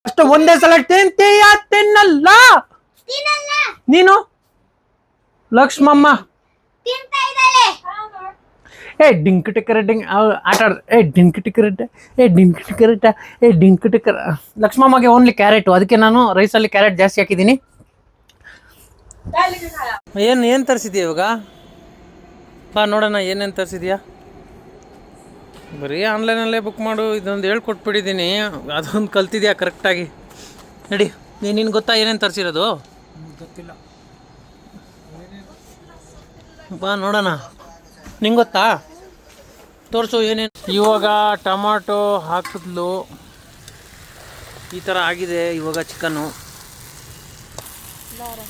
ಅಷ್ಟು ಒಂದೇ ಸಲ ತಿನ್ನಲ್ಲ ನೀನು ಲಕ್ಷ್ಮಮ್ಮ. ಏ ಡಿಂಕ್ ಟಿಕ್ಕರ ಡಿಂಗ್ ಆಟ ಆಡ್. ಡಿಂಕ್ ಟಿಕ್ಕರಡ್ಡ ಡಿಂಕ್ ಟಿಕ್ಕರಡ್ಡ ಡಿಂಕ್ ಟಿಕ್ಕರ. ಲಕ್ಷ್ಮಮ್ಮಗೆ ಓನ್ಲಿ ಕ್ಯಾರೆಟು, ಅದಕ್ಕೆ ನಾನು ರೈಸಲ್ಲಿ ಕ್ಯಾರೆಟ್ ಜಾಸ್ತಿ ಹಾಕಿದ್ದೀನಿ. ಏನು ತರಿಸಿದ್ಯಾ ಇವಾಗ? ಬಾ ನೋಡೋಣ ಏನೇನು ತರಿಸಿದ್ಯಾ. ಬರೀ ಆನ್ಲೈನಲ್ಲೇ ಬುಕ್ ಮಾಡು ಇದೊಂದು ಹೇಳ್ಕೊಟ್ಬಿಟ್ಟಿದ್ದೀನಿ, ಅದೊಂದು ಕಲ್ತಿದ್ಯಾ ಕರೆಕ್ಟಾಗಿ. ನಡಿ ನಿನ್ಗೆ ಗೊತ್ತಾ ಏನೇನು ತರಿಸಿರೋದು? ಗೊತ್ತಿಲ್ಲ. ಬಾ ನೋಡೋಣ, ನಿಂಗೆ ಗೊತ್ತಾ? ತೋರಿಸು ಏನೇನು. ಇವಾಗ ಟೊಮಾಟೊ ಹಾಕಿದ್ಲು, ಈ ಥರ ಆಗಿದೆ ಇವಾಗ ಚಿಕನ್ನು.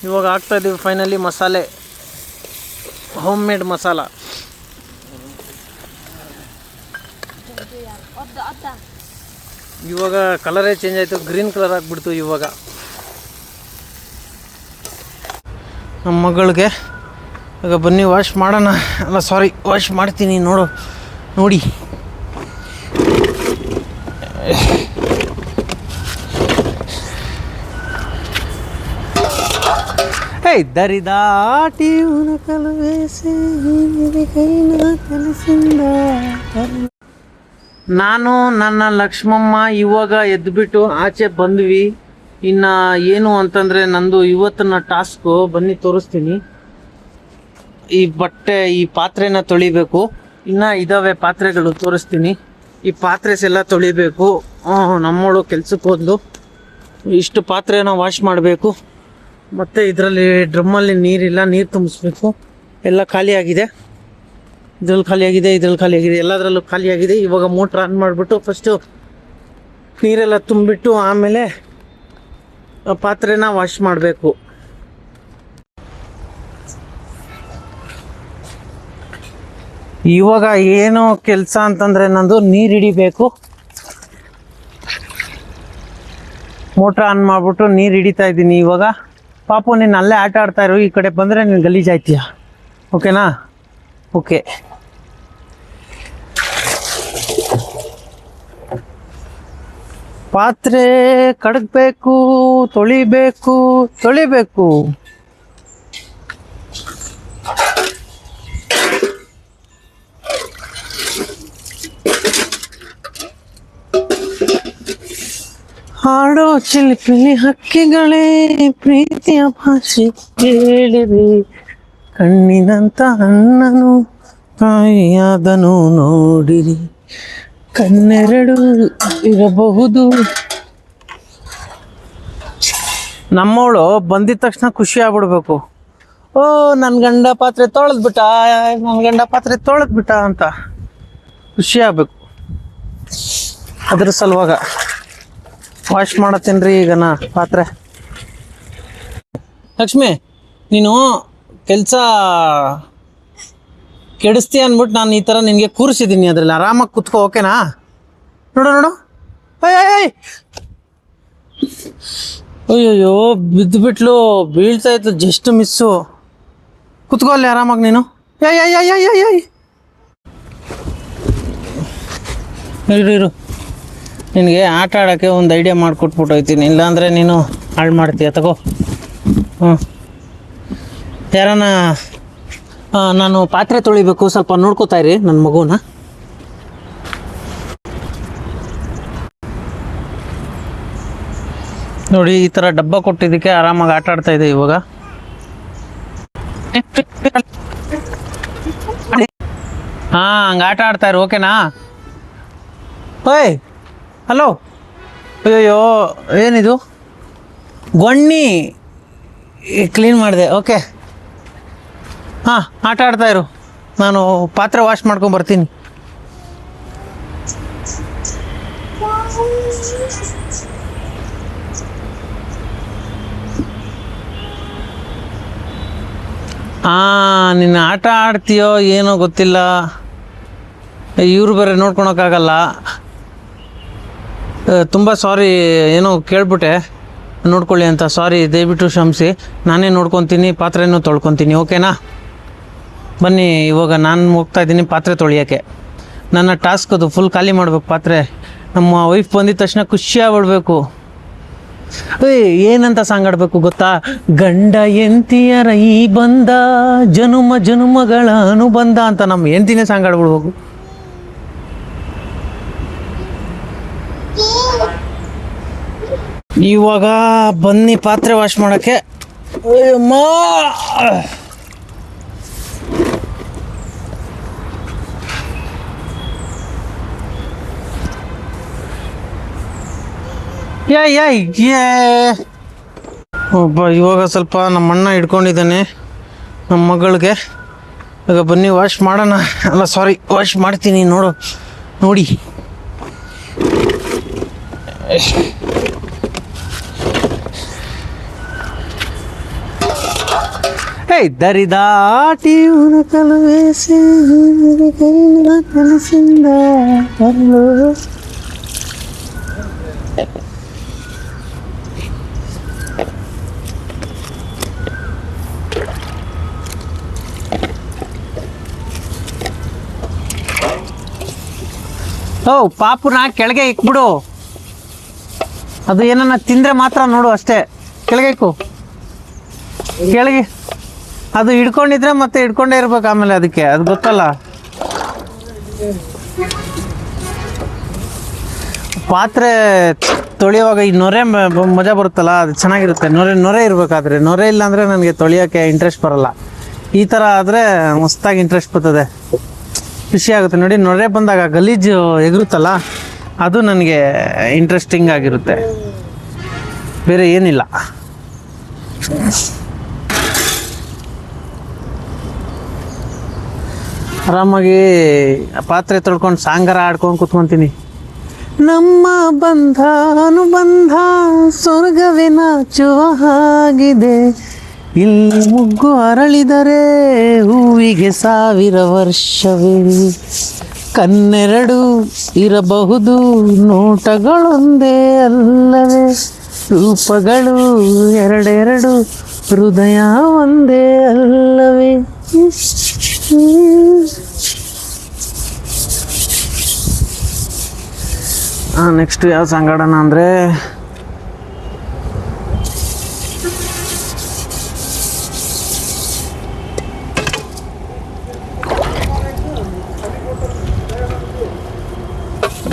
ಇವಾಗ ಹಾಕ್ತಾಯಿದ್ದೀವಿ ಫೈನಲಿ ಮಸಾಲೆ, ಹೋಮ್ ಮೇಡ್ ಮಸಾಲ. ಇವಾಗ ಕಲರೇ ಚೇಂಜ್ ಆಯಿತು, ಗ್ರೀನ್ ಕಲರ್ ಆಗಿಬಿಡ್ತು. ಇವಾಗ ನಮ್ಮ ಮಗಳಿಗೆ ಈಗ ಬನ್ನಿ ವಾಶ್ ಮಾಡೋಣ. ಅಲ್ಲ ಸಾರಿ, ವಾಶ್ ಮಾಡ್ತೀನಿ ನೋಡಿ. ದರಿದಾಟಿ ನಾನು ನನ್ನ ಲಕ್ಷ್ಮಮ್ಮ ಇವಾಗ ಎದ್ದುಬಿಟ್ಟು ಆಚೆ ಬಂದ್ವಿ. ಇನ್ನು ಏನು ಅಂತಂದರೆ ನಂದು ಇವತ್ತಿನ ಟಾಸ್ಕು ಬನ್ನಿ ತೋರಿಸ್ತೀನಿ. ಈ ಪಾತ್ರೆನ ತೊಳಿಬೇಕು. ಇನ್ನು ಇದ್ದಾವೆ ಪಾತ್ರೆಗಳು, ತೋರಿಸ್ತೀನಿ. ಈ ಪಾತ್ರೆಸೆಲ್ಲ ತೊಳಿಬೇಕು. ನಮ್ಮೋಳು ಕೆಲ್ಸಕ್ಕೆ ಹೋದ್ಲು. ಇಷ್ಟು ಪಾತ್ರೆನ ವಾಶ್ ಮಾಡಬೇಕು. ಮತ್ತು ಇದರಲ್ಲಿ ಡ್ರಮ್ಮಲ್ಲಿ ನೀರಿಲ್ಲ, ನೀರು ತುಂಬಿಸ್ಬೇಕು. ಎಲ್ಲ ಖಾಲಿಯಾಗಿದೆ, ಇದ್ರಲ್ಲಿ ಖಾಲಿಯಾಗಿದೆ, ಇದ್ರಲ್ಲಿ ಖಾಲಿಯಾಗಿದೆ, ಎಲ್ಲದರಲ್ಲೂ ಖಾಲಿಯಾಗಿದೆ. ಇವಾಗ ಮೋಟ್ರ್ ಆನ್ ಮಾಡಿಬಿಟ್ಟು ಫಸ್ಟು ನೀರೆಲ್ಲ ತುಂಬಿಬಿಟ್ಟು ಆಮೇಲೆ ಪಾತ್ರೆನ ವಾಶ್ ಮಾಡಬೇಕು. ಇವಾಗ ಏನು ಕೆಲಸ ಅಂತಂದರೆ ನಂದು ನೀರು ಹಿಡಿಬೇಕು. ಮೋಟ್ರ್ ಆನ್ ಮಾಡಿಬಿಟ್ಟು ನೀರು ಹಿಡಿತಾ ಇದ್ದೀನಿ ಇವಾಗ. ಪಾಪು ನೀನು ಅಲ್ಲೇ ಆಟ ಆಡ್ತಾಯಿರು, ಈ ಕಡೆ ಬಂದರೆ ನೀನು ಗಲೀಜಾಯ್ತೀಯ. ಓಕೆನಾ? ಓಕೆ. ಪಾತ್ರೆ ಕಡಗಬೇಕು, ತೊಳಿಬೇಕು. ಹಾಡೋ ಚಿಲಿಪಿಲಿ ಹಕ್ಕಿಗಳೇ ಪ್ರೀತಿಯ ಭಾಷೆ ಕೇಳಿರಿ, ಕಣ್ಣಿನಂತ ಅಣ್ಣನು ತಾಯಿಯಾದನು ನೋಡಿರಿ, ಕಣ್ಣೆರಡು ಇರಬಹುದು. ನಮ್ಮವಳು ಬಂದಿದ ತಕ್ಷಣ ಖುಷಿ ಆಗ್ಬಿಡ್ಬೇಕು. ಓ ನನ್ನ ಗಂಡ ಪಾತ್ರೆ ತೊಳೆದ್ಬಿಟ್ಟ ಅಂತ ಖುಷಿ ಆಗ್ಬೇಕು. ಅದ್ರ ಸಲುವಾಗ ವಾಶ್ ಮಾಡತ್ತೀನಿ ಈಗ ನಾ ಪಾತ್ರೆ. ಲಕ್ಷ್ಮಿ, ನೀನು ಕೆಲಸ ಕೆಡಿಸ್ತೀಯ ಅಂದ್ಬಿಟ್ಟು ನಾನು ಈ ಥರ ನಿನಗೆ ಕೂರಿಸಿದ್ದೀನಿ. ಅದರಲ್ಲಿ ಆರಾಮಾಗಿ ಕುತ್ಕೋ. ಓಕೆನಾ? ನೋಡು. ಅಯ್ಯಯ್ಯೋ ಬಿದ್ದುಬಿಟ್ಲು, ಬೀಳ್ತಾ ಇತ್ತು, ಜಸ್ಟ್ ಮಿಸ್ಸು. ಕುತ್ಕೋ ಅಲ್ಲಿ ಆರಾಮಾಗಿ ನೀನು. ಇರು, ನಿನಗೆ ಆಟ ಆಡೋಕ್ಕೆ ಒಂದು ಐಡಿಯಾ ಮಾಡಿಕೊಟ್ಬಿಟ್ಟು ಹೋಗ್ತೀನಿ. ಇಲ್ಲಾಂದರೆ ನೀನು ಹಾಳು ಮಾಡ್ತೀಯ. ತಗೋ. ಯಾರನ್ನ ನಾನು ಪಾತ್ರೆ ತೊಳಿಬೇಕು, ಸ್ವಲ್ಪ ನೋಡ್ಕೋತಾ ಇರಿ ನನ್ನ ಮಗುನ. ನೋಡಿ, ಈ ಥರ ಡಬ್ಬ ಕೊಟ್ಟಿದ್ದಕ್ಕೆ ಆರಾಮಾಗಿ ಆಟ ಆಡ್ತಾ ಇದೆ ಇವಾಗ. ಹಂಗೆ ಆಟ ಆಡ್ತಾ ಇರು. ಓಕೆನಾ? ಓಯ್ ಹಲೋ. ಅಯ್ಯೋ ಏನಿದು? ಗೊಣ್ಣಿ ಕ್ಲೀನ್ ಮಾಡಿದೆ. ಓಕೆ, ಆಟ ಆಡ್ತಾ ಇರು, ನಾನು ಪಾತ್ರೆ ವಾಶ್ ಮಾಡ್ಕೊಂಬರ್ತೀನಿ. ನೀನು ಆಟ ಆಡ್ತೀಯೋ ಏನೋ ಗೊತ್ತಿಲ್ಲ, ಇವರು ಬೇರೆ ನೋಡ್ಕೊಳಕ್ಕಾಗಲ್ಲ. ತುಂಬ ಸಾರಿ, ಏನೋ ಕೇಳ್ಬಿಟ್ಟೆ ನೋಡ್ಕೊಳ್ಳಿ ಅಂತ. ಸಾರಿ, ದಯವಿಟ್ಟು ಕ್ಷಮಿಸಿ. ನಾನೇ ನೋಡ್ಕೊತೀನಿ, ಪಾತ್ರೆನೂ ತೊಳ್ಕೊತೀನಿ. ಓಕೆನಾ? ಬನ್ನಿ, ಇವಾಗ ನಾನು ಹೋಗ್ತಾಯಿದ್ದೀನಿ ಪಾತ್ರೆ ತೊಳಿಯೋಕ್ಕೆ. ನನ್ನ ಟಾಸ್ಕ್ ಅದು, ಫುಲ್ ಖಾಲಿ ಮಾಡ್ಬೇಕು ಪಾತ್ರೆ. ನಮ್ಮ ವೈಫ್ ಬಂದಿದ ತಕ್ಷಣ ಖುಷಿಯಾಗ್ಬಿಡ್ಬೇಕು. ಏನಂತ ಸಾಂಗ್ ಆಡ್ಬೇಕು ಗೊತ್ತಾ? ಗಂಡ ಎಂತಿಯರ ಈ ಬಂದ ಜನುಮ ಜನುಮಗಳ ಅನುಬಂಧ ಅಂತ ನಮ್ಮ ಹೆಂಡ್ತಿನೇ ಸಾಂಗ್ ಆಡ್ಬಿಡ್ಬೇಕು. ಇವಾಗ ಬನ್ನಿ ಪಾತ್ರೆ ವಾಶ್ ಮಾಡಕ್ಕೆ. ಒಬ್ಬ ಇವಾಗ ಸ್ವಲ್ಪ ನಮ್ಮ ಅಣ್ಣ ಹಿಡ್ಕೊಂಡಿದ್ದಾನೆ ನಮ್ಮ ಮಗಳಿಗೆ. ಇವಾಗ ಬನ್ನಿ ವಾಶ್ ಮಾಡೋಣ. ಅಲ್ಲ ಸಾರಿ, ವಾಶ್ ಮಾಡ್ತೀನಿ ನೋಡಿ. ದರಿದಾಟಿ ಕಲವೇಸಿ ಕಲಸಿಂದ ಪಾಪುನ ಕೆಳಗೆ ಇಕ್ಬಿಡು. ಅದು ಏನನ್ನ ತಿಂದ್ರೆ ಮಾತ್ರ ನೋಡು ಅಷ್ಟೇ. ಕೆಳಗೆ ಇಕ್ಕು. ಕೆಳಗೆ ಅದು ಹಿಡ್ಕೊಂಡಿದ್ರೆ ಮತ್ತೆ ಹಿಡ್ಕೊಂಡೇ ಇರ್ಬೇಕು ಆಮೇಲೆ. ಅದಕ್ಕೆ ಅದು ಗೊತ್ತಲ್ಲ. ಪಾತ್ರೆ ತೊಳೆಯುವಾಗ ಈ ನೊರೆ ಮಜಾ ಬರುತ್ತಲ್ಲ, ಅದು ಚೆನ್ನಾಗಿರುತ್ತೆ. ನೊರೆ ಇರ್ಬೇಕಾದ್ರೆ. ನೊರೆ ಇಲ್ಲ ಅಂದ್ರೆ ನನಗೆ ತೊಳೆಯೋಕ್ಕೆ ಇಂಟ್ರೆಸ್ಟ್ ಬರಲ್ಲ. ಈ ಥರ ಆದರೆ ಮಸ್ತಾಗಿ ಇಂಟ್ರೆಸ್ಟ್ ಬರ್ತದೆ, ಖುಷಿ ಆಗುತ್ತೆ ನೋಡಿ. ನೊರೆ ಬಂದಾಗ ಗಲೀಜು ಎಗರುತ್ತಲ್ಲ, ಅದು ನನಗೆ ಇಂಟ್ರೆಸ್ಟಿಂಗ್ ಆಗಿರುತ್ತೆ, ಬೇರೆ ಏನಿಲ್ಲ. ಆರಾಮಾಗಿ ಪಾತ್ರೆ ತೊಳ್ಕೊಂಡು ಸಾಂಗಾರ ಆಡ್ಕೊಂಡು ಕೂತ್ಕೊಂತೀನಿ. ನಮ್ಮ ಬಂಧ ಅನುಬಂಧ ಸ್ವರ್ಗವೇ ನಾಚುವ ಹಾಗಿದೆ, ಇಲ್ಲಿ ಮುಗ್ಗು ಅರಳಿದರೆ ಹೂವಿಗೆ 1000 ವರ್ಷವೇ. ಕಣ್ಣೆರಡು ಇರಬಹುದು ನೋಟಗಳೊಂದೇ ಅಲ್ಲವೇ, ರೂಪಗಳು ಎರಡೆರಡು ಹೃದಯ ಒಂದೇ ಅಲ್ಲವೇ. ನೆಕ್ಸ್ಟ್ ಯಾವ ಸಂಗಡನ ಅಂದರೆ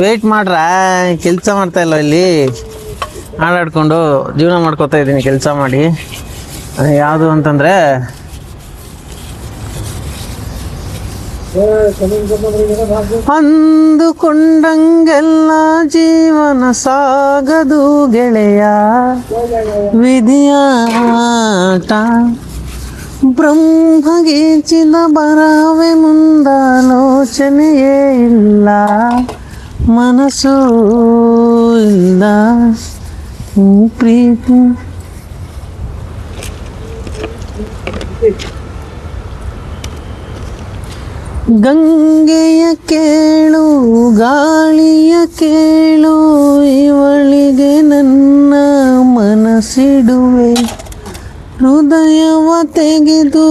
ವೇಟ್ ಮಾಡ್ರ, ಕೆಲಸ ಮಾಡ್ತಾ ಇಲ್ಲ ಇಲ್ಲಿ, ಆಡಾಡ್ಕೊಂಡು ಜೀವನ ಮಾಡ್ಕೋತಾ ಇದ್ದೀನಿ ಕೆಲಸ ಮಾಡಿ. ಯಾವುದು ಅಂತಂದರೆ ಅಂದುಕೊಂಡಂಗೆಲ್ಲ ಜೀವನ ಸಾಗದು ಗೆಳೆಯ, ವಿಧಿಯಾಟ ಬ್ರಹ್ಮಗೀಚಿದ ಬರವೆ ಮುಂದಾಲೋಚನೆಯೇ ಇಲ್ಲ, ಮನಸ್ಸು ಇಲ್ಲ ಪ್ರೀತಿ. ಗಂಗೆಯ ಕೇಳು ಗಾಳಿಯ ಕೇಳು, ಇವಳಿಗೆ ನನ್ನ ಮನಸ್ಸಿಡುವೆ, ಹೃದಯವ ತೆಗೆದು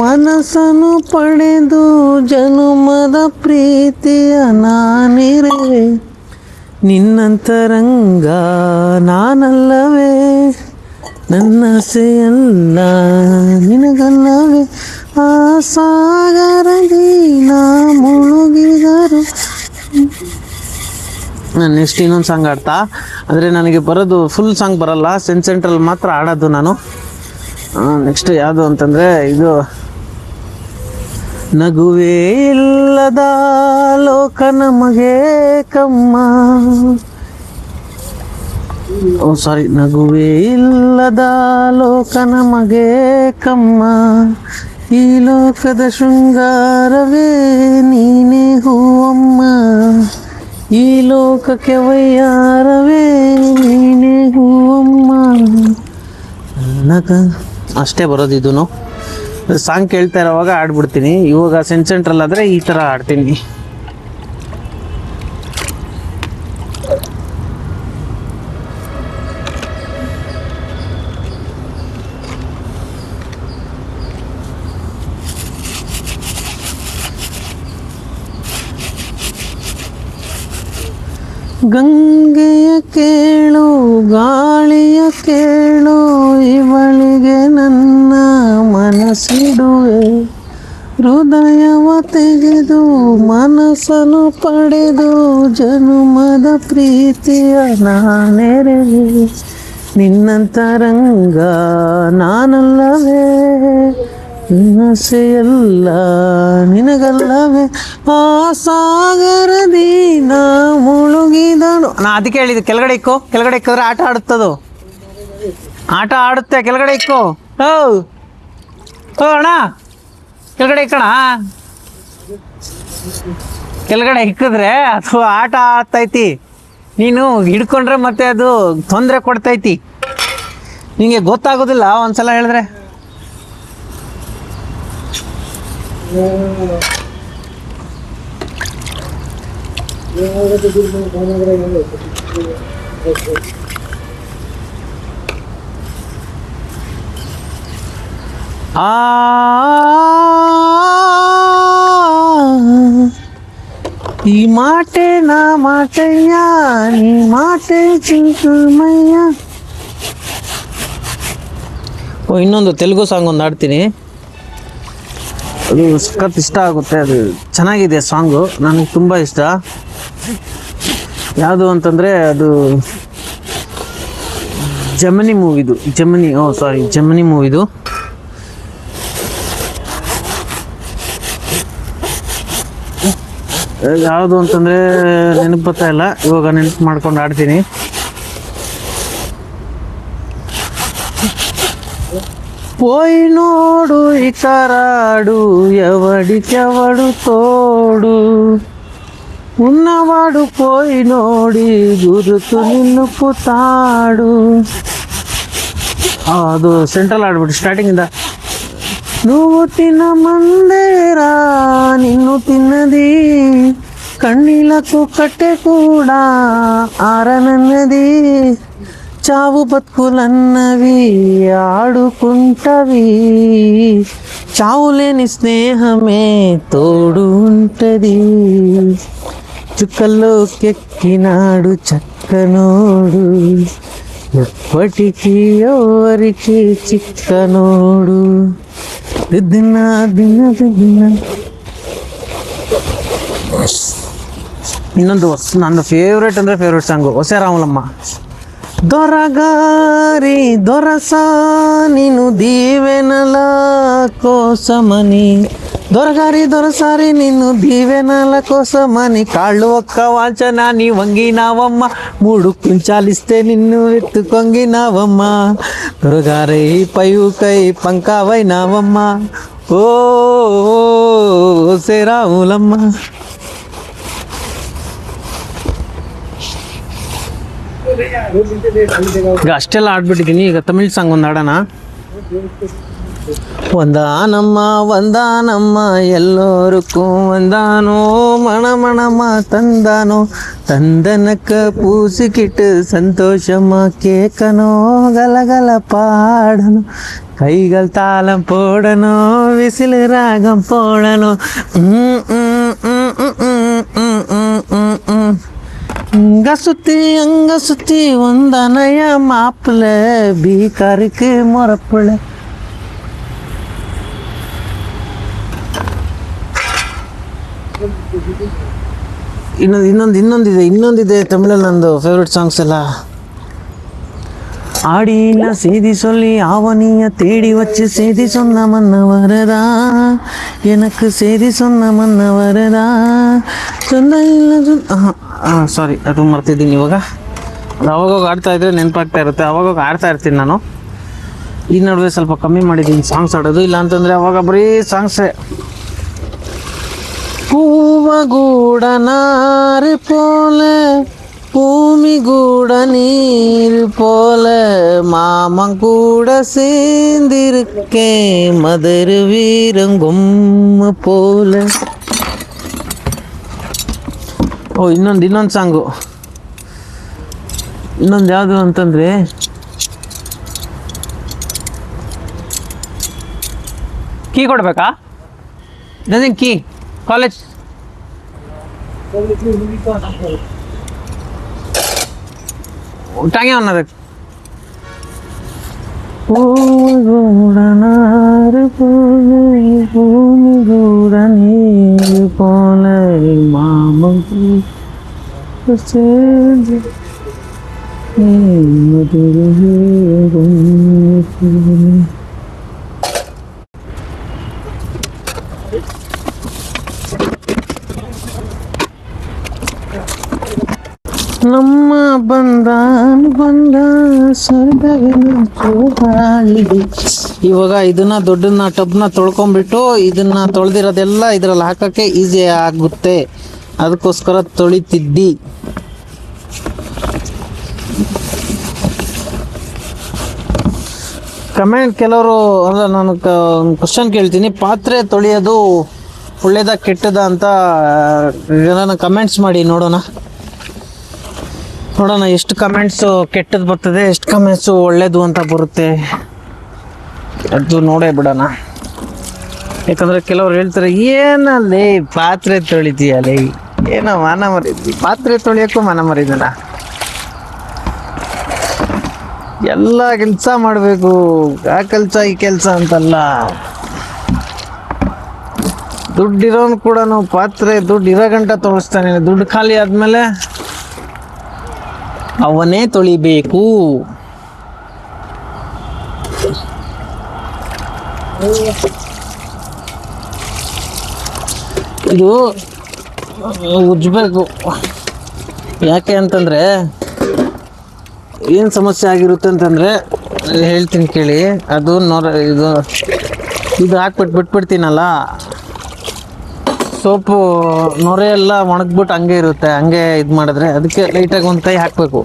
ಮನಸ್ಸನ್ನು ಪಡೆದು ಜನುಮದ ಪ್ರೀತಿಯ ನಾನಿರುವೆ. ನಿನ್ನಂತರಂಗ ನಾನಲ್ಲವೇ, ನನ್ನಸೆಯಲ್ಲ ನಿನಗಲ್ಲವೇ, ಆ ಸಾಗರದಿ ನಾ ಮುಳುಗಿದರು. ನಾನು ನೆಕ್ಸ್ಟ್ ಇನ್ನೊಂದು ಸಾಂಗ್ ಆಡ್ತಾ, ಅಂದರೆ ನನಗೆ ಬರೋದು ಫುಲ್ ಸಾಂಗ್ ಬರಲ್ಲ, ಸೆಂಟ್ರಲ್ ಮಾತ್ರ ಆಡೋದು ನಾನು. ನೆಕ್ಸ್ಟ್ ಯಾವುದು ಅಂತಂದರೆ ಇದು ನಗುವೇ ಇಲ್ಲದ ಲೋಕ ನಮಗೆ ಕಮ್ಮ, ನಗುವೇ ಇಲ್ಲದ ಲೋಕ ನಮಗೆ ಕಮ್ಮ, ಈ ಲೋಕದ ಶೃಂಗಾರವೇ ನೀನೇ ಹೂವಮ್ಮ, ಈ ಲೋಕಕ್ಕೆ ವಯ್ಯಾರವೇ ನೀನೇ ಹೂವಮ್ಮ. ಅಷ್ಟೇ ಬರೋದು ಇದೂ. ಸಾಂಗ್ ಕೇಳ್ತಾ ಇರೋವಾಗ ಆಡ್ಬಿಡ್ತೀನಿ. ಇವಾಗ ಸೆಂಟ್ರಲ್ ಆದರೆ ಈ ಥರ ಆಡ್ತೀನಿ. ಗಂಗೆಯ ಕೇಳು ಗಾಳಿಯ ಕೇಳು ಇವಳಿಗೆ ನನ್ನ ಮನಸ್ಸಿಡುವೆ ಹೃದಯವ ತೆಗೆದು ಮನಸ್ಸನ್ನು ಪಡೆದು ಜನುಮದ ಪ್ರೀತಿಯ ನಾನೆರೆವೆ ನಿನ್ನಂತರಂಗ ನಾನಲ್ಲವೇ ನಿನ್ನಸೆಯಲ್ಲ ನಿನಗಲ್ಲವೇ ಆ ಸಾಗರದಿ ನಾ ಮುಳುಗಿದನು. ನಾ ಅದಕ್ಕೆ ಹೇಳಿದ್ದು ಕೆಳಗಡೆ ಇಕ್ಕಿದ್ರೆ ಆಟ ಆಡುತ್ತದು, ಆಟ ಆಡುತ್ತೆ. ಕೆಳಗಡೆ ಇಕ್ಕೋ ಅಣ್ಣ, ಕೆಳಗಡೆ ಇಕ್ಕಣ. ಕೆಳಗಡೆ ಇಕ್ಕಿದ್ರೆ ಅದು ಆಟ ಆಡ್ತೈತಿ, ನೀನು ಹಿಡ್ಕೊಂಡ್ರೆ ಮತ್ತೆ ಅದು ತೊಂದರೆ ಕೊಡ್ತೈತಿ. ನಿಂಗೆ ಗೊತ್ತಾಗೋದಿಲ್ಲ ಒಂದ್ಸಲ ಹೇಳಿದ್ರೆ. ಈ ಮಾಟೆ ನಾ ಮಾಟಯ್ಯ ನೀ ಮಾಟೆ ಚಿಂಕಮಯ್ಯ. ಇನ್ನೊಂದು ತೆಲುಗು ಸಾಂಗ್ ಒಂದು ಆಡ್ತೀನಿ, ಅದು ಸಖತ್ ಇಷ್ಟ ಆಗುತ್ತೆ. ಅದು ಚೆನ್ನಾಗಿದೆ ಸಾಂಗು, ನನಗೆ ತುಂಬ ಇಷ್ಟ. ಯಾವುದು ಅಂತಂದರೆ ಅದು ಜಮಿನಿ ಮೂವಿದು, ಜಮಿನಿ ಮೂವಿದು. ಯಾವುದು ಅಂತಂದರೆ ನೆನಪು ಬರ್ತಾ ಇಲ್ಲ, ಇವಾಗ ನೆನಪು ಮಾಡ್ಕೊಂಡು ಆಡ್ತೀನಿ. పోయి నోడు ఇకరాడు ఎవడికెవడు తోడు ఉన్నవాడు పోయి నోడి గురుతు నిన్నుపుతాడు. ಅದು ಸೆಂಟ್ರಲ್ ಆಡ್ಬಿಟ್ಟು ಸ್ಟಾರ್ಟಿಂಗ್ ಇಂದ. నువ్వు తిన్న మందేరా నిన్ను తిన్నది కన్నీలకు కట్టె కూడా ఆరనన్నది చావు బతుకులన్నవి ఆడుకుంటవి చావు లేని స్నేహమే తోడు ఉంటది చుక్కల్లోకెక్కినాడు చక్కనోడు ఎప్పటికీ ఎవరికి చిక్కనోడు దిద్దిన దిన దిద్దిన. ಇನ್ನೊಂದು ನನ್ನ ಫೇವ್ರೇಟ್ ಅಂದರೆ ಫೇವ್ರೇಟ್ ಸಾಂಗು ಹೊಸ ರಾಮಲಮ್ಮ. దొరగారి దొరసా నిన్ను దీవెనల కోసమని దొరగారి దొరసారి నిన్ను దీవెనల కోసమని కాళ్ళు ఒక్క వాల్చన నీ వంగినావమ్మ మూడు కుంచాలిస్తే నిన్ను ఎత్తుకొంగినావమ్మ దొరగారి పైకై పంకావైనావమ్మ ఓ సేరాములమ్మ. ಈಗ ಅಷ್ಟೆಲ್ಲ ಆಡ್ಬಿಟ್ಟಿದ್ದೀನಿ. ಈಗ ತಮಿಳ್ ಸಾಂಗ್ ಒಂದು ಆಡೋಣ. వందానమ్మ వందానమ్మ ఎల్లోరుக்கும் வந்தானோ மணமணமா தந்தானோ தந்தனக்க பூசிக்கிட்டு சந்தோஷமா கேட்கணும் கலகல பாடணும் கைகள் தாளம் போடணும் விசில் ராகம் போடணும். அங்க சுத்தி வந்தானைய மாப்பிள்ள பீகாருக்கு முறப்புல. ಇನ್ನೊಂದಿದೆ ತಮಿಳಲ್ಲಿ ನಂದು ಫೇವ್ರೆಟ್ ಸಾಂಗ್ಸ್ ಎಲ್ಲ. ஆடின செய்தி சொல்லி ஆவணிய தேடி வச்சு செய்தி சொன்ன மன்னவரதா எனக்கு செய்தி சொன்ன மன்னவரದಾ ಚಂದ ಇಲ್ಲ ಸಾರಿ ಅದು ಮರ್ತಿದ್ದೀನಿ. ಇವಾಗ ಅದು ಅವಾಗೋಗ ಆಡ್ತಾ ಇದ್ರೆ ನೆನಪಾಗ್ತಾ ಇರುತ್ತೆ, ಅವಾಗೋಗ ಆಡ್ತಾ ಇರ್ತೀನಿ ನಾನು. ಈ ನಡುವೆ ಸ್ವಲ್ಪ ಕಮ್ಮಿ ಮಾಡಿದ್ದೀನಿ ಸಾಂಗ್ಸ್ ಆಡೋದು, ಇಲ್ಲ ಅಂತಂದರೆ ಅವಾಗ ಬರೀ ಸಾಂಗ್ಸೇ. பூவகூட நாறு போல பூமிகூட நீர் போல மாமங்கூட சேர்ந்திருக்கேன் மதுர வீரங்கொம்ம போல. ಓ ಇನ್ನೊಂದು ಸಾಂಗು, ಇನ್ನೊಂದು ಯಾವುದು ಅಂತಂದರೆ ಕೀ ಕೊಡ್ಬೇಕಾ? ಡಜನ್ ಕೀ ಕಾಲೇಜ್ টাঙে অন্যদের பூமிகூடனாறு பூமிகூட நீர் போல மாமம் சேர்ந்து ನಮ್ಮ ಬಂದ ಸ್ವರ್ಗವಿನ ಚೂಪಾಗಿದೆ. ಇವಾಗ ಇದನ್ನ ದೊಡ್ಡನ್ನ ಟಬ್ನ ತೊಳ್ಕೊಂಡ್ಬಿಟ್ಟು ಇದನ್ನ ತೊಳೆದಿರೋದೆಲ್ಲ ಇದ್ರಲ್ಲಿ ಹಾಕಕ್ಕೆ ಈಸಿ ಆಗುತ್ತೆ, ಅದಕ್ಕೋಸ್ಕರ ತೊಳಿತಿದ್ದಿ. ಕಮೆಂಟ್ ಕೆಲವರು ಅಂದ್ರೆ ನಾನು ಕ್ವಶನ್ ಕೇಳ್ತೀನಿ, ಪಾತ್ರೆ ತೊಳೆಯೋದು ಒಳ್ಳೇದ ಕೆಟ್ಟದ ಅಂತ ಕಮೆಂಟ್ಸ್ ಮಾಡಿ ನೋಡೋಣ ಎಷ್ಟು ಕಮೆಂಟ್ಸು ಕೆಟ್ಟದ್ದು ಬರ್ತದೆ, ಎಷ್ಟು ಕಮೆಂಟ್ಸು ಒಳ್ಳೇದು ಅಂತ ಬರುತ್ತೆ, ಅದು ನೋಡೇ ಬಿಡೋಣ. ಯಾಕಂದ್ರೆ ಕೆಲವ್ರು ಹೇಳ್ತಾರೆ ಏನಲ್ಲಿ ಪಾತ್ರೆ ತೊಳಿತೀಯಲ್ಲ, ಏನೋ ಮಾನ ಮರಿದ್ವಿ, ಪಾತ್ರೆ ತೊಳಿಯೋಕ್ಕೂ ಮಾನ ಮರಿದಲ್ಲ, ಎಲ್ಲ ಕೆಲಸ ಮಾಡಬೇಕು, ಆ ಕೆಲಸ ಈ ಕೆಲಸ ಅಂತಲ್ಲ. ದುಡ್ಡಿರೋನು ಕೂಡ ಪಾತ್ರೆ ದುಡ್ಡು ಇರೋ ಗಂಟ ತೊಳಿಸ್ತಾನೆ, ದುಡ್ಡು ಖಾಲಿ ಆದ್ಮೇಲೆ ಅವನೇ ತೊಳಿಬೇಕು. ಇದು ಉಜ್ಬೇಕು. ಯಾಕೆ ಅಂತಂದ್ರೆ ಏನು ಸಮಸ್ಯೆ ಆಗಿರುತ್ತೆ ಅಂತಂದ್ರೆ ಹೇಳ್ತೀನಿ ಕೇಳಿ. ಅದು ಇದು ಹಾಕ್ಬಿಟ್ಟು ಬಿಟ್ಬಿಡ್ತೀನಲ್ಲ, ಸೋಪು ನೊರೆ ಎಲ್ಲ ಒಣಗ್ಬಿಟ್ಟು ಹಂಗೆ ಇರುತ್ತೆ, ಹಂಗೆ ಇದು ಮಾಡಿದ್ರೆ ಅದಕ್ಕೆ ಲೈಟಾಗಿ ಒಂದು ಕೈ ಹಾಕಬೇಕು.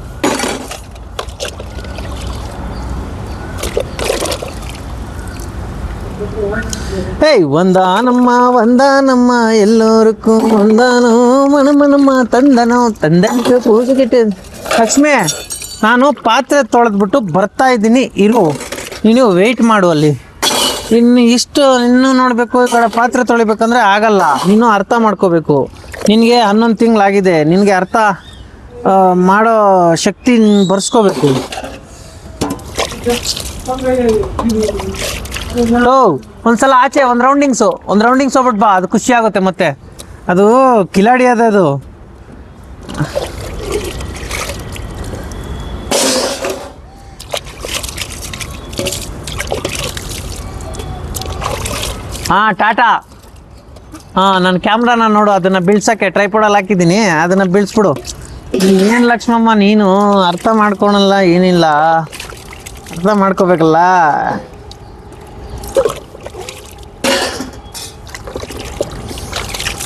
ಏಯ್ ಒಂದಾನಮ್ಮ ಎಲ್ಲೋರ್ಗೂ ಒಂದಾನೋ ಮನಮನಮ್ಮ ತಂದನೋ ತಂದಂತ ಪೂಜೆಗಿಟ್ಟು. ಲಕ್ಷ್ಮಿ, ನಾನು ಪಾತ್ರೆ ತೊಳೆದ್ಬಿಟ್ಟು ಬರ್ತಾ ಇದ್ದೀನಿ, ಇರು, ನೀನು ವೆಯ್ಟ್ ಮಾಡು ಅಲ್ಲಿ. ಇನ್ನೂ ನೋಡಬೇಕು, ಈ ಕಡೆ ಪಾತ್ರೆ ತೊಳಿಬೇಕಂದ್ರೆ ಆಗಲ್ಲ, ನೀನು ಅರ್ಥ ಮಾಡ್ಕೋಬೇಕು. ನಿನಗೆ 11 ತಿಂಗಳಾಗಿದೆ, ನಿನಗೆ ಅರ್ಥ ಮಾಡೋ ಶಕ್ತಿ ಬರ್ಸ್ಕೋಬೇಕು. ಒಂದ್ಸಲ ಆಚೆ ಒಂದು ರೌಂಡಿಂಗ್ಸ್ ಹೋಗ್ಬಿಟ್ಟು ಬಾ, ಅದು ಖುಷಿ ಆಗುತ್ತೆ. ಮತ್ತೆ ಅದು ಕಿಲಾಡಿ ಅದು. ಟಾಟಾ. ನನ್ನ ಕ್ಯಾಮ್ರಾನ ನೋಡು, ಅದನ್ನ ಬೀಳ್ಸಕ್ಕೆ ಟ್ರೈಪಾಡಲ್ಲಿ ಹಾಕಿದ್ದೀನಿ, ಅದನ್ನ ಬೀಳ್ಸ್ಬಿಡು. ಏನು ಲಕ್ಷ್ಮಮ್ಮ, ನೀನು ಅರ್ಥ ಮಾಡ್ಕೊಳಲ್ಲ, ಏನಿಲ್ಲ, ಅರ್ಥ ಮಾಡ್ಕೋಬೇಕಲ್ಲ.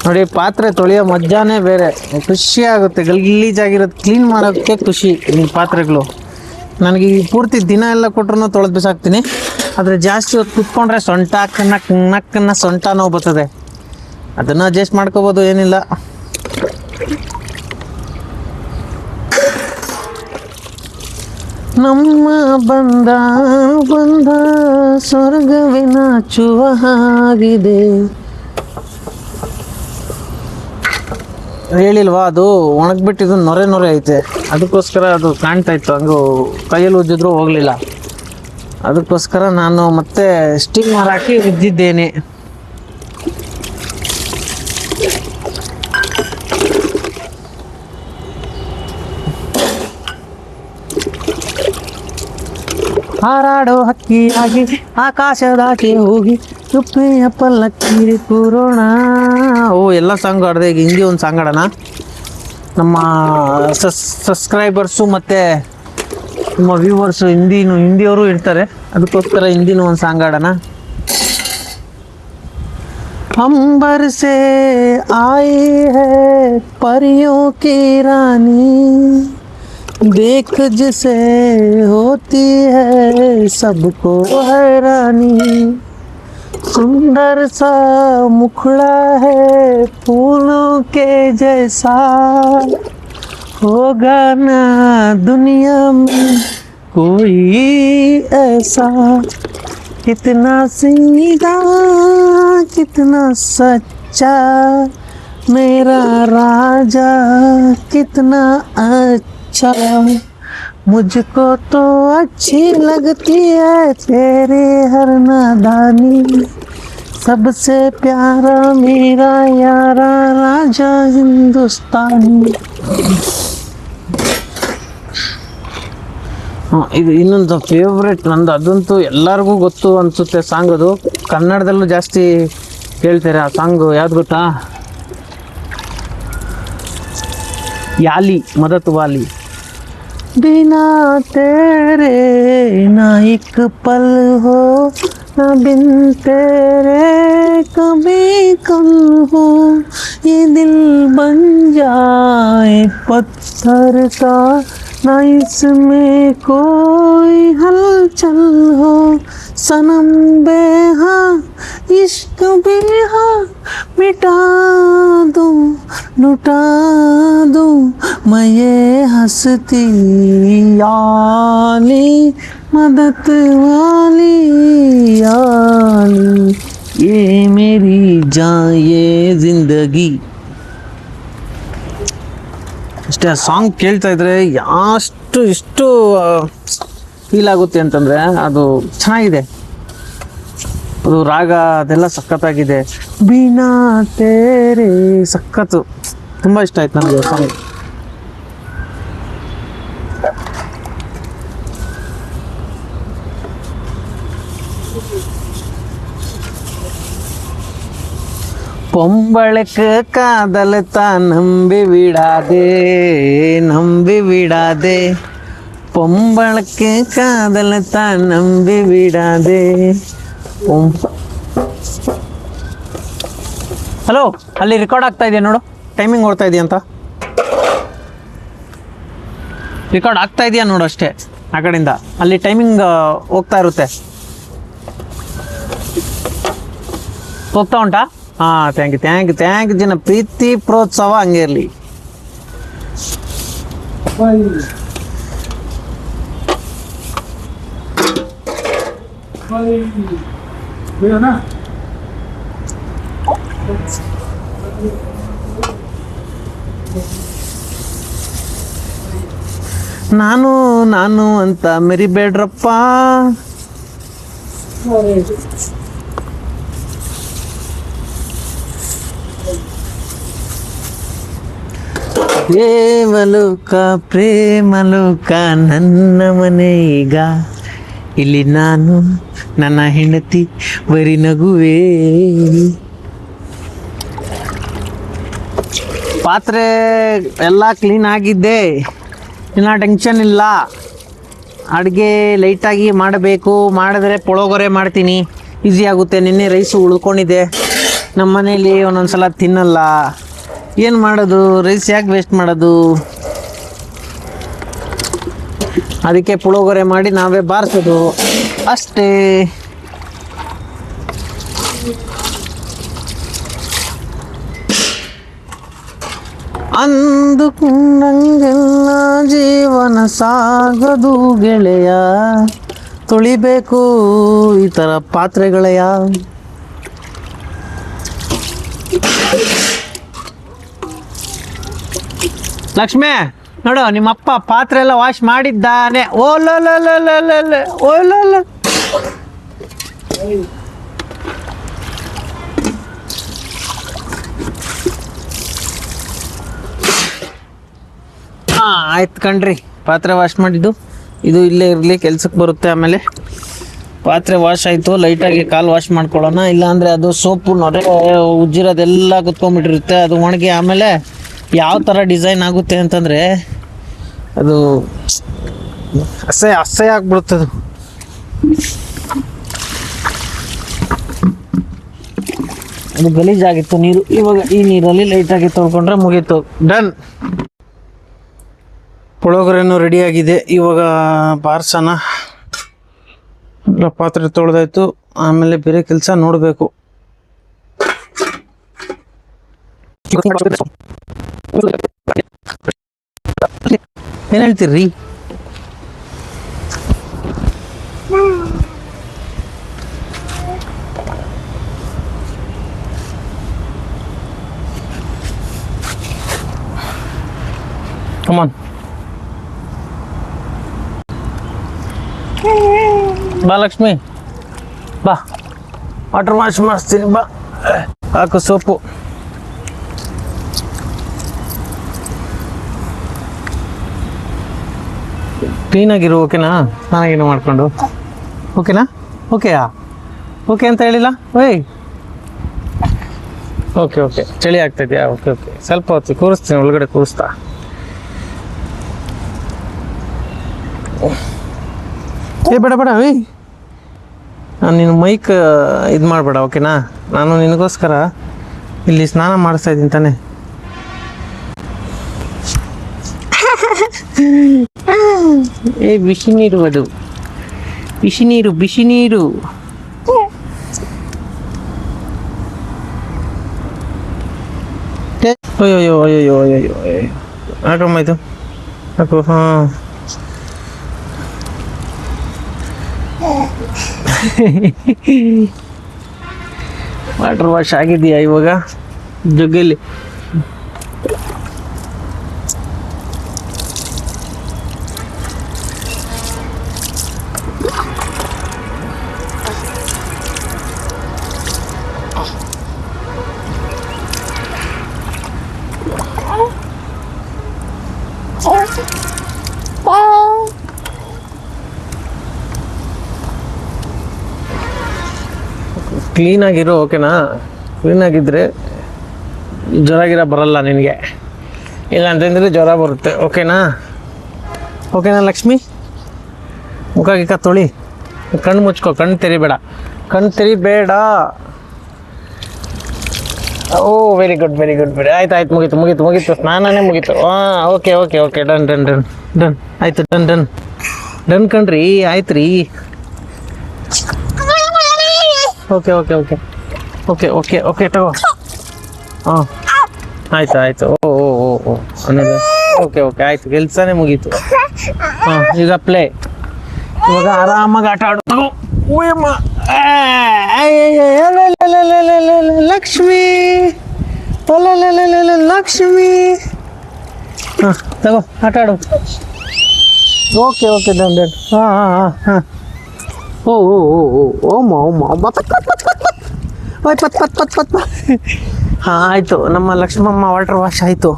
ನೋಡಿ, ಪಾತ್ರೆ ತೊಳೆಯೋ ಮಜಾನೇ ಬೇರೆ, ಖುಷಿ ಆಗುತ್ತೆ. ಗಲೀಜಾಗಿರೋದು ಕ್ಲೀನ್ ಮಾಡೋಕ್ಕೆ ಖುಷಿ ಈ ಪಾತ್ರೆಗಳು. ನನಗೆ ಈ ಪೂರ್ತಿ ದಿನ ಎಲ್ಲ ಕೊಟ್ಟರು ತೊಳೆದು ಬಿಸಾಕ್ತೀನಿ, ಆದರೆ ಜಾಸ್ತಿ ಹೊತ್ತು ಕುತ್ಕೊಂಡ್ರೆ ಸೊಂಟ ನಕ್ಕನ್ನ ಸೊಂಟ ನೋವು ಬರ್ತದೆ. ಅದನ್ನು ಅಡ್ಜಸ್ಟ್ ಮಾಡ್ಕೋಬೋದು, ಏನಿಲ್ಲ. ನಮ್ಮ ಬಂದ ಸ್ವರ್ಗವಿನ ಚುವ ಹಾಗಿದೆ. ಹೇಳಿಲ್ವಾ, ಅದು ಒಣಗ್ಬಿಟ್ಟಿದ್ದು ನೊರೆ ಐತೆ, ಅದಕ್ಕೋಸ್ಕರ ಅದು ಕಾಣ್ತಾ ಇತ್ತು, ಹಂಗು ಕೈಯಲ್ಲಿ ಉಜ್ಜಿದ್ರು ಹೋಗಲಿಲ್ಲ. ಅದಕ್ಕೋಸ್ಕರ ನಾನು ಮತ್ತೆ ಸ್ಟೀಮರ್ ಹಾಕಿ ಉಜ್ಜಿದ್ದೇನೆ. ಹಾರಾಡೋ ಹಕ್ಕಿಯಾಗಿ ಆಕಾಶದಾಚೆ ಹೋಗಿ ಚುಪ್ಪೆಯ ಪಲ್ಲಕ್ಕಿ ಕೂರೋಣ. ಎಲ್ಲ ಸಾಂಗ್ ಆಡಿದೆ. ಈಗ ಹಿಂದಿ ಒಂದು ಸಾಂಗ್ ಆಡೋಣ. ನಮ್ಮ ಸಬ್ಸ್ಕ್ರೈಬರ್ಸು ಮತ್ತು ನಮ್ಮ ವ್ಯೂವರ್ಸು ಹಿಂದಿಯವರು ಇರ್ತಾರೆ, ಅದಕ್ಕೋಸ್ಕರ ಹಿಂದಿನೂ ಒಂದು ಸಾಂಗ್ ಆಡೋಣ. अंबर से आई है परियों की रानी, देख जिसे होती है सबको हैरानी, सुंदर सा मुखड़ा है फूलों के जैसा, होगा ना दुनिया में कोई ऐसा, कितना सीधा कितना सच्चा मेरा राजा, कितना अच्छा मुझको तो अच्छी लगती है तेरे हर नादानी सबसे प्यारा मेरा यारा राजा हिंदुस्तानी. ಇದು ಇನ್ನೊಂದು ಫೇವ್ರೆಟ್ ನಂದು, ಅದಂತೂ ಎಲ್ಲರಿಗೂ ಗೊತ್ತು ಅನಿಸುತ್ತೆ ಸಾಂಗ್. ಅದು ಕನ್ನಡದಲ್ಲೂ ಜಾಸ್ತಿ ಕೇಳ್ತಾರೆ ಆ ಸಾಂಗು. ಯಾವ್ದು ಗೊತ್ತಾ? ಯಾಲಿ ಮದತ್ ವಾಲಿ. बिना तेरे ना एक पल हो ना बिन तेरे कभी कम हो ये दिल बन जाए पत्थर का ना इसमें कोई हलचल हो सनम बेहा इश्क बेहा मिटा दो लुटा दो मैं ये हंसती याली मदद वाली याली ये मेरी जान ये जिंदगी. ಅಷ್ಟೇ. ಆ ಸಾಂಗ್ ಕೇಳ್ತಾ ಇದ್ರೆ ಎಷ್ಟು ಫೀಲ್ ಆಗುತ್ತೆ ಅಂತಂದರೆ ಅದು ಚೆನ್ನಾಗಿದೆ. ಅದು ರಾಗ ಅದೆಲ್ಲ ಸಖತ್ತಾಗಿದೆ. ಬಿನಾ ತೇರೆ ಸಖತ್ತು, ತುಂಬ ಇಷ್ಟ ಆಯ್ತು ನನಗೆ ಸಾಂಗ್. பொம்பளுக்கு காதல் தான் நம்பி விடாதே பொம்பளுக்கு காதல் தான் நம்பಿ விடாதே. ಹಲೋ, ಅಲ್ಲಿ ರೆಕಾರ್ಡ್ ಆಗ್ತಾ ಇದೆಯಾ ನೋಡು, ಟೈಮಿಂಗ್ ಓಡ್ತಾ ಇದೆಯಾ ಅಂತ. ರೆಕಾರ್ಡ್ ಆಗ್ತಾ ಇದೆಯಾ ನೋಡು ಅಷ್ಟೇ. ಆ ಕಡೆಯಿಂದ ಅಲ್ಲಿ ಟೈಮಿಂಗ್ ಹೋಗ್ತಾ ಇರುತ್ತೆ. ಹೋಗ್ತಾ ಉಂಟಾ? ಹಾಂ, ಥ್ಯಾಂಕ್ ಯು ಜನ. ಪ್ರೀತಿ ಪ್ರೋತ್ಸಾಹ ಹಂಗೆ ಇರಲಿ. ನಾನು ಅಂತ ಮೆರಿಬೇಡ್ರಪ್ಪ. ದೇವಲೋಕ ಪ್ರೇಮಲೋಕ ನನ್ನ ಮನೆ ಈಗ. ಇಲ್ಲಿ ನಾನು ನನ್ನ ಹೆಂಡತಿ ಬರೀ ನಗುವೆ. ಪಾತ್ರೆ ಎಲ್ಲ ಕ್ಲೀನ್ ಆಗಿದ್ದೆ, ಇನ್ನು ಟೆನ್ಷನ್ ಇಲ್ಲ. ಅಡುಗೆ ಲೈಟಾಗಿ ಮಾಡಬೇಕು, ಮಾಡಿದ್ರೆ ಪುಳೋಗರೆ ಮಾಡ್ತೀನಿ, ಈಸಿ ಆಗುತ್ತೆ. ನಿನ್ನೆ ರೈಸು ಉಳ್ಕೊಂಡಿದೆ, ನಮ್ಮ ಮನೇಲಿ ಒಂದೊಂದು ಸಲ ತಿನ್ನಲ್ಲ. ಏನು ಮಾಡೋದು, ರೈಸ್ ಯಾಕೆ ವೇಸ್ಟ್ ಮಾಡೋದು? ಅದಕ್ಕೆ ಪುಳೋಗರೆ ಮಾಡಿ ನಾವೇ ಬಾರಿಸೋದು ಅಷ್ಟೇ. ಅಂದುಕೊಂಡಂಗೆಲ್ಲ ಜೀವನ ಸಾಗದು ಗೆಳೆಯ, ತೊಳಿಬೇಕು ಈ ಥರ ಪಾತ್ರೆಗಳೆಯ. ಲಕ್ಷ್ಮೇ ನೋಡು, ನಿಮ್ಮಪ್ಪ ಪಾತ್ರೆ ಎಲ್ಲ ವಾಶ್ ಮಾಡಿದ್ದಾನೆ. ಓಲೋಲ ಹಾಂ, ಆಯ್ತು ಕಣ್ರಿ. ಪಾತ್ರೆ ವಾಶ್ ಮಾಡಿದ್ದು ಇದು ಇಲ್ಲೇ ಇರಲಿ, ಕೆಲ್ಸಕ್ಕೆ ಬರುತ್ತೆ. ಆಮೇಲೆ ಪಾತ್ರೆ ವಾಶ್ ಆಯಿತು, ಲೈಟಾಗಿ ಕಾಲು ವಾಶ್ ಮಾಡ್ಕೊಳ್ಳೋಣ. ಇಲ್ಲಾಂದರೆ ಅದು ಸೋಪು ನೊರೆ ಉಜ್ಜಿರೋದೆಲ್ಲ ಕುತ್ಕೊಂಡ್ಬಿಟ್ಟಿರುತ್ತೆ. ಅದು ಒಣಗಿ ಆಮೇಲೆ ಯಾವ ಥರ ಡಿಸೈನ್ ಆಗುತ್ತೆ ಅಂತಂದರೆ ಅದು ಅಸಹ್ಯ ಆಗ್ಬಿಡುತ್ತದು. ಅದು ಗಲೀಜಾಗಿತ್ತು ನೀರು. ಇವಾಗ ಈ ನೀರಲ್ಲಿ ಲೈಟಾಗಿ ತೊಳ್ಕೊಂಡ್ರೆ ಮುಗೀತು, ಡನ್. ಪುಳೋಗರೆನೂ ರೆಡಿಯಾಗಿದೆ. ಇವಾಗ ಬಾರ್ಸೋಣ. ಪಾತ್ರೆ ತೊಳೆದಾಯ್ತು, ಆಮೇಲೆ ಬೇರೆ ಕೆಲಸ ನೋಡಬೇಕು. ಏನು ಹೇಳ್ತೀರ್ರಿ? ಕಮಾನ್. ಬಾ ಲಕ್ಷ್ಮಿ ಬಾ, ವಾಟರ್ ವಾಶ್ ಮಾಡಿಸ್ತೀನಿ ಬಾ. ಹಾಕು ಸೋಪು. ಕ್ಲೀನಾಗಿರು, ಓಕೆನಾ? ಸ್ನಾನ ಮಾಡ್ಕೊಂಡು ಓಕೆನಾ? ಓಕೆಯಾ? ಓಕೆ ಅಂತ ಹೇಳಿಲ್ಲ ಓಯ್. ಓಕೆ ಓಕೆ, ಚಳಿ ಆಗ್ತಾಯಿದ್ಯಾ? ಓಕೆ ಓಕೆ, ಸ್ವಲ್ಪ ಹೊತ್ತು ಕೂರಿಸ್ತೀನಿ, ಒಳಗಡೆ ಕೂರಿಸ್ತಾ. ಏ ಬೇಡ ಬೇಡ ಓಯ್, ನೀನು ಮೈಕ್ ಇದು ಮಾಡಬೇಡ ಓಕೆನಾ? ನಾನು ನಿನಗೋಸ್ಕರ ಇಲ್ಲಿ ಸ್ನಾನ ಮಾಡಿಸ್ತಾ ಇದ್ದೀನಿ ತಾನೆ. ಏ ಬಿಸಿ ನೀರು, ಅದು ಬಿಸಿ ನೀರು, ಬಿಸಿ ನೀರು. ಅಯ್ಯೋ ಅಯ್ಯೋ ಅಯ್ಯೋ ಅಯ್ಯೋ, ಹಾಕಮ್ಮ ಇದು ಹಾಕು. ಹಾಂ ವಾಟರ್ ವಾಶ್ ಆಗಿದೆಯಾ ಇವಾಗ ಜಗ್ಗಲ್ಲಿ? ಕ್ಲೀನಾಗಿರು ಓಕೆನಾ? ಕ್ಲೀನಾಗಿದ್ದರೆ ಜ್ವರ ಗಿರ ಬರಲ್ಲ ನಿನಗೆ, ಇಲ್ಲ ಅಂತಂದರೆ ಜ್ವರ ಬರುತ್ತೆ ಓಕೆನಾ? ಓಕೆನಾ ಲಕ್ಷ್ಮಿ? ಮುಖ ಗಿಕ್ಕ ತೊಳಿ, ಕಣ್ಣು ಮುಚ್ಕೋ, ಕಣ್ಣು ತೆರಿಬೇಡ, ಕಣ್ಣು ತೆರಿಬೇಡ. Oh very good very good very, ಆಯ್ತು ಆಯ್ತು, ಮುಗೀತು ಮುಗೀತು ಮುಗೀತು, ಸ್ನಾನನೇ ಮುಗೀತು. ಹಾಂ okay okay okay, done done done done, ಆಯಿತು ಡನ್ ಡನ್ ಡನ್ ಕಣ್ರಿ, ಆಯ್ತು ರೀ. Okay okay okay okay okay okay ತಗೋ. ಹಾಂ ಆಯ್ತು ಆಯಿತು. ಓ ಓ ಓ ಓ ಅನ್ನೋದು ಓಕೆ ಓಕೆ ಆಯಿತು, ಕೆಲಸನೇ ಮುಗೀತು. ಹಾಂ ಈಗ ಪ್ಲೇ, ಇವಾಗ ಆರಾಮಾಗಿ ಆಟ ಆಡು. ತಗೋ ಓಯಮ್ಮ, ಲಕ್ಷ್ಮಿ ಲಕ್ಷ್ಮಿ. ಹಾಂ ತಗೋ ಆಟ ಆಡು. Okay okay done done. ಹಾಂ ಹಾಂ ಹಾಂ ಹಾಂ. ಓ ಓ ಓ ಓ ಓಮ ಓಮ ಪತ್ ಪತ್ ಪತ್ ಪತ್ ಪತ್ ಪತ್ ಪತ್ ಪತ್ ಪತ್ ಪತ್. ಹಾಂ ಆಯಿತು, ನಮ್ಮ ಲಕ್ಷ್ಮಮ್ಮ ವಾಟರ್ ವಾಶ್ ಆಯಿತು.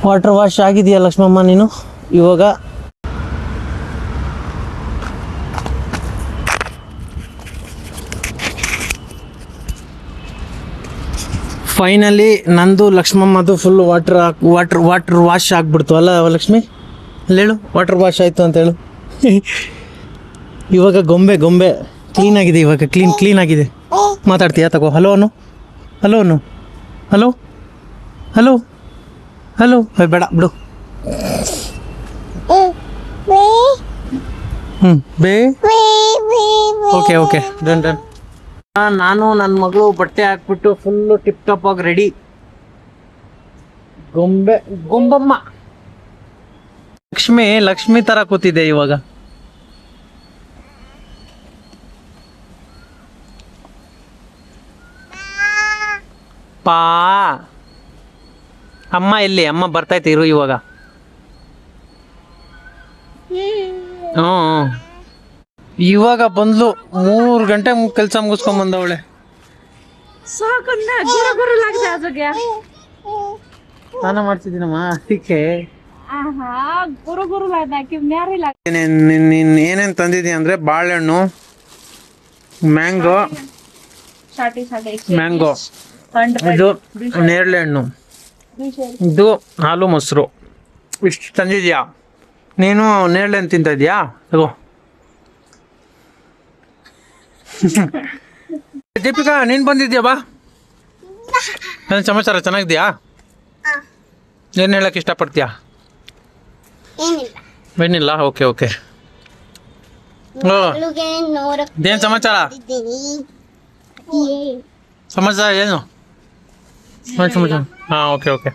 ವಾಟರ್ ವಾಶ್ ಆಗಿದೆಯಾ ಲಕ್ಷ್ಮಮ್ಮ ನೀನು? ಇವಾಗ ಫೈನಲಿ ನಂದು ಲಕ್ಷ್ಮಮ್ಮದು ಫುಲ್ ವಾಟರ್ ವಾಶ್ ಆಗಿಬಿಡ್ತು ಅಲ್ಲ ಲಕ್ಷ್ಮಿ? ಹೇಳು, ವಾಟರ್ ವಾಶ್ ಆಯಿತು ಅಂತ ಹೇಳು. ಇವಾಗ ಗೊಂಬೆ ಕ್ಲೀನಾಗಿದೆ, ಇವಾಗ ಕ್ಲೀನಾಗಿದೆ. ಮಾತಾಡ್ತೀಯಾ? ತಗೋ ಹಲೋ ಅನ್ನು, ಹಲೋ ಅನ್ನು, ಹಲೋ ಹಲೋ ಹಲೋ. ಬೇಡ ಬಿಡು. ಬೇ ಓಕೆ ಓಕೆ ಡನ್ ಡನ್. ನಾನು ನನ್ನ ಮಗಳು ಬಟ್ಟೆ ಹಾಕ್ಬಿಟ್ಟು ಫುಲ್ಲು ಟಿಪ್ ಟಾಪ್ ಆಗಿ ರೆಡಿ. ಗೊಂಬಮ್ಮ ಲಕ್ಷ್ಮಿ ತರ ಕೂತಿದೆ ಇವಾಗ. ಪಾ ಅಮ್ಮ ಎಲ್ಲಿ? ಅಮ್ಮ ಬರ್ತೈತೆ ಇರು ಇವಾಗ. ಹ್ಞೂ ಇವಾಗ ಬಂದ್ಲು, 3 ಗಂಟೆ ಕೆಲಸ ಮುಗಿಸ್ಕೊಂಡ್ ಬಂದವಳೆ. ಸ್ನಾನ ಮಾಡ್ತಿದ್ದೀನಮ್ಮ ಅದಕ್ಕೆ. ಏನೇನು ತಂದಿದ್ದೀನಿ ಅಂದರೆ ಬಾಳೆಹಣ್ಣು, ಮ್ಯಾಂಗೋ, ಇದು ನೇರಳೆ ಹಣ್ಣು, ಇದು ಹಾಲು ಮೊಸರು, ಇಷ್ಟು ತಂದಿದ್ಯಾ ನೀನು? ನೇರಳೆ ಹಣ್ಣು ತಿಂತ ಇದೆಯಾ? ತಗೋ. ದೀಪಿಕಾ ನೀನು ಬಂದಿದ್ಯಾ? ಬಾ. ನನ್ನ ಸಮಾಚಾರ ಚೆನ್ನಾಗಿದ್ಯಾ? ಏನು ಹೇಳಕ್ಕೆ ಇಷ್ಟಪಡ್ತೀಯಾ? ಏನಿಲ್ಲ. Okay okay. ಏನು ಸಮಾಚಾರ? ಸಮಾಚಾರ ಏನು? ಸಮಾಚಾರ ಹಾಂ ಓಕೆ ಓಕೆ.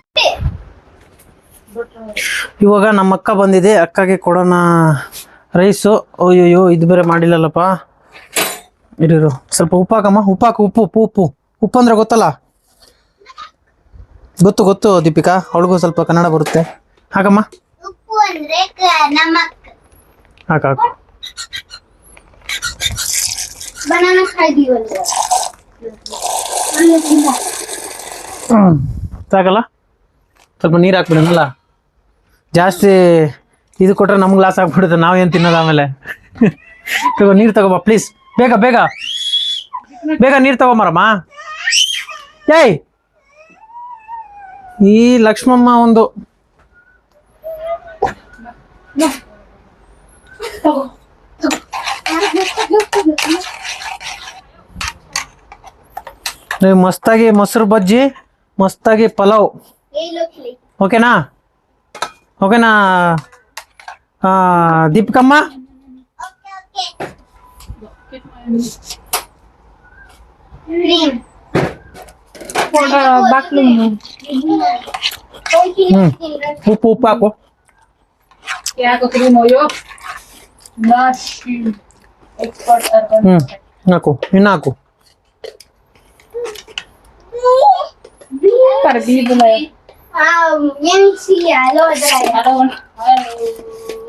ಇವಾಗ ನಮ್ಮ ಅಕ್ಕ ಬಂದಿದೆ, ಅಕ್ಕಗೆ ಕೊಡೋಣ ರೈಸು. ಅಯ್ಯೋ ಇದು ಬೇರೆ ಮಾಡಿಲ್ಲಲ್ಲಪ್ಪ. ಇರು ಸ್ವಲ್ಪ ಉಪ್ಪು ಹಾಕಮ್ಮ. ಉಪ್ಪು ಅಂದ್ರೆ ಗೊತ್ತಲ್ಲ? ಗೊತ್ತು ದೀಪಿಕಾ, ಅವಳಿಗೂ ಸ್ವಲ್ಪ ಕನ್ನಡ ಬರುತ್ತೆ. ಹಾಕಮ್ಮ. ಅಂದ್ರೆ ನಮಕ್ ಹಾಕು ಬನಾನಾ ಖಾಯ್ದೀವಲ್ಲ ಸಾಕಲ್ಲ ಸ್ವಲ್ಪ ನೀರು ಹಾಕ್ಬಿಡೋಣಲ್ಲ ಜಾಸ್ತಿ ಇದು ಕೊಟ್ರೆ ನಮ್ಗೆ ಲಾಸ್ ಆಗ್ಬಿಡುತ್ತೆ ನಾವೇನು ತಿನ್ನೋದು ಆಮೇಲೆ ತಗೋ ನೀರು ತಗೋಬಾ ಪ್ಲೀಸ್ ಬೇಗ ಬೇಗ ಬೇಗ ನೀರು ತಗೊಂಬರಮ್ಮ ಏಯ್ ಈ ಲಕ್ಷ್ಮಮ್ಮ ಒಂದು ಮಸ್ತಾಗಿ ಮೊಸರು ಬಜ್ಜಿ ಮಸ್ತಾಗಿ ಪಲಾವ್ ಓಕೆನಾ ಓಕೆನಾ ದೀಪಿಕಮ್ಮ ಉಪ್ಪು ಉಪ್ಪು ಹಾಕು ಹಾಕು ಇನ್ನು ಹಾಕು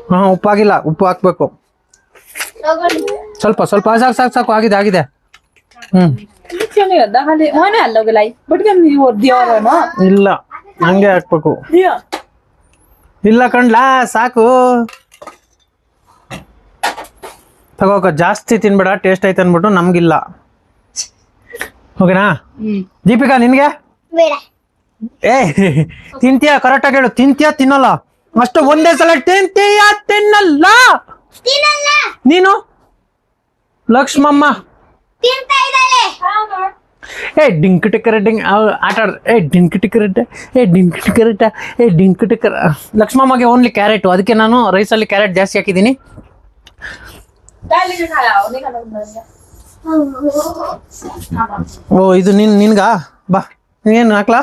ಹಾ ಉಪ್ಪಾಗಿಲ್ಲ ಉಪ್ಪು ಹಾಕ್ಬೇಕು ಸ್ವಲ್ಪ ಸ್ವಲ್ಪ ಸಾಕು ಸಾಕು ಸಾಕು ಆಗಿದೆ ಆಗಿದೆ ಇಲ್ಲ ಹಂಗೆ ಹಾಕ್ಬೇಕು ಇಲ್ಲ ಕಣ್ಲಾ ಸಾಕು ತಗೋಕ ಜಾಸ್ತಿ ತಿನ್ಬೇಡ ಟೇಸ್ಟ್ ಐತೆ ಅನ್ಬಿಟ್ಟು ನಮ್ಗಿಲ್ಲ ಓಕೆನಾ ದೀಪಿಕಾ ನಿನ್ಗೆ ಏ ತಿಂತೀಯ ಕರೆಕ್ಟಾಗಿ ಹೇಳು ತಿಂತೀಯ ತಿನ್ನಲ್ಲ ಅಷ್ಟು ಒಂದೇ ಸಲ ತಿಂತೀಯ ತಿನ್ನಲ್ಲ ನೀನು ಲಕ್ಷ್ಮಮ್ಮ ಏ ಡಿಂಕ್ ಟಿಕ್ಕರ ಡಿಂಗ್ ಆಟ ಆಡ್ ಏ ಡಿಂಕ್ ಟಿಕ್ಕರಡ್ಡ ಏ ಡಿಂಕ್ ಟಿಕ್ಕರಡ್ಡ ಏ ಡಿಂಕ್ ಟಿಕ್ಕರ್ ಲಕ್ಷ್ಮಮ್ಮಗೆ ಓನ್ಲಿ ಕ್ಯಾರೆಟು ಅದಕ್ಕೆ ನಾನು ರೈಸಲ್ಲಿ ಕ್ಯಾರೆಟ್ ಜಾಸ್ತಿ ಹಾಕಿದ್ದೀನಿ ಓ ಇದು ನಿನ್ಗ ಬಾ ಏನು ಹಾಕ್ಲಾ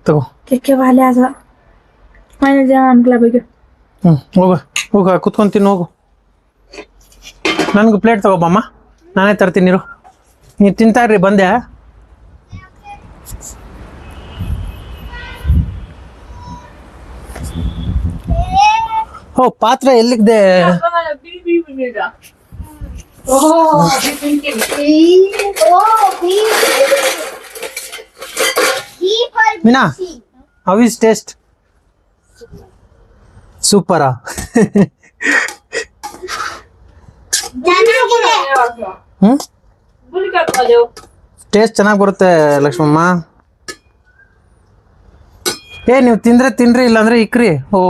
ತಗೋ ಹೋಗ ಹೋಗ ಕುತ್ಕೊಂಡು ತಿನ್ನು ಹೋಗು ನನಗೂ ಪ್ಲೇಟ್ ತಗೋಬಮ್ಮ ನಾನೇ ತರ್ತೀನಿ ನೀರು ನೀವು ತಿಂತಾ ಇರ್ರಿ ಬಂದೆ ಓ ಪಾತ್ರೆ ಎಲ್ಲಿದೆ ಮೀನಾ ಹೌ ಇಸ್ ಟೇಸ್ಟ್ ಸೂಪರಾ ಟೇಸ್ಟ್ ಚೆನ್ನಾಗಿ ಬರುತ್ತೆ ಲಕ್ಷ್ಮಮ್ಮ ಏ ನೀವು ತಿಂದ್ರೆ ತಿನ್ರಿ ಇಲ್ಲಾಂದ್ರೆ ಇಕ್ರಿ ಓ